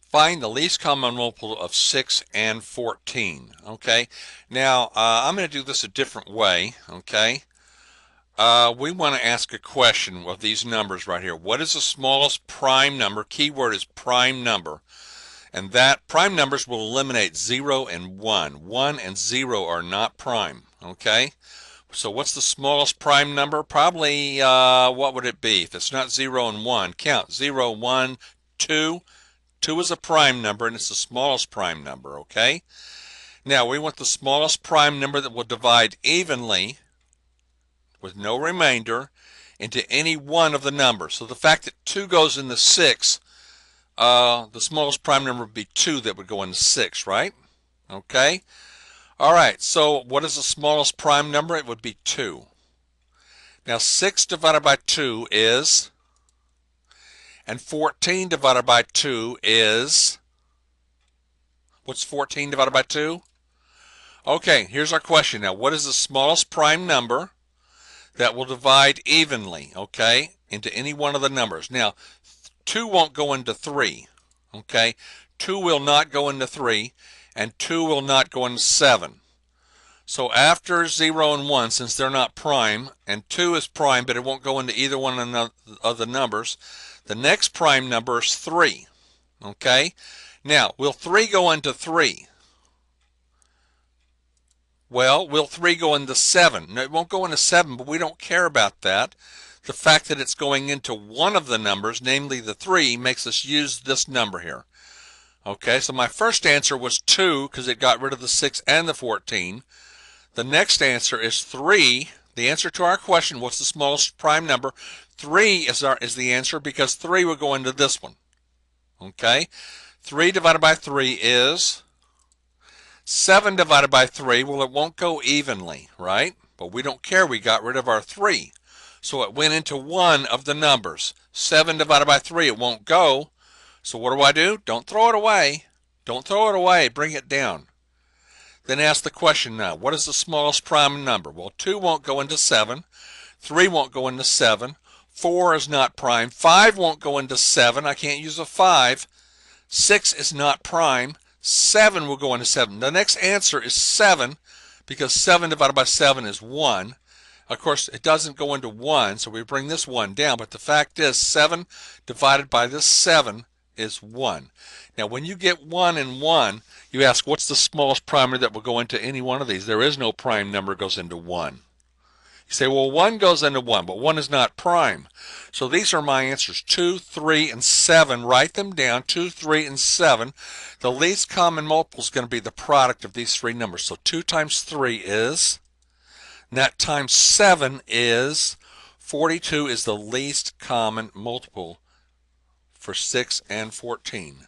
Find the least common multiple of 6 and 14. Okay, now I'm going to do this a different way. Okay, we want to ask a question of these numbers right here. What is the smallest prime number? Keyword is prime number. And that prime numbers will eliminate 0 and 1. 1 and 0 are not prime. Okay, so what's the smallest prime number? Probably, what would it be? If it's not 0 and 1, count 0, 1, 2. 2 is a prime number, and it's the smallest prime number, okay? Now, we want the smallest prime number that will divide evenly, with no remainder, into any one of the numbers. So the fact that 2 goes into 6, the smallest prime number would be 2 that would go into 6, right? Okay? All right, so what is the smallest prime number? It would be 2. Now, 6 divided by 2 is, and 14 divided by 2 is, what's 14 divided by 2? Okay, here's our question now. What is the smallest prime number that will divide evenly, okay, into any one of the numbers? Now, 2 won't go into 3, okay? 2 will not go into 3, and 2 will not go into 7. So after 0 and 1, since they're not prime, and 2 is prime, but it won't go into either one of the numbers, the next prime number is 3, okay? Now, will 3 go into 3? Well, will 3 go into 7? No, it won't go into 7, but we don't care about that. The fact that it's going into one of the numbers, namely the 3, makes us use this number here. Okay, so my first answer was 2 because it got rid of the 6 and the 14. The next answer is 3. The answer to our question, what's the smallest prime number? 3 is the answer because 3 will go into this one. Okay, 3 divided by 3 is 7 divided by 3, well, it won't go evenly, right? But we don't care. We got rid of our 3. So it went into one of the numbers. 7 divided by 3, it won't go. So what do? Don't throw it away. Don't throw it away. Bring it down. Then ask the question now. What is the smallest prime number? Well, 2 won't go into 7. 3 won't go into 7. 4 is not prime. 5 won't go into 7. I can't use a 5. 6 is not prime. 7 will go into 7. The next answer is 7 because 7 divided by 7 is 1. Of course, it doesn't go into 1, so we bring this 1 down. But the fact is 7 divided by this 7 is 1. Now, when you get 1 and 1, you ask, what's the smallest prime number that will go into any one of these? There is no prime number that goes into 1. You say, well, 1 goes into 1, but 1 is not prime. So these are my answers, 2, 3, and 7. Write them down, 2, 3, and 7. The least common multiple is going to be the product of these three numbers. So 2 times 3 is, and that times 7 is, 42 is the least common multiple for 6 and 14.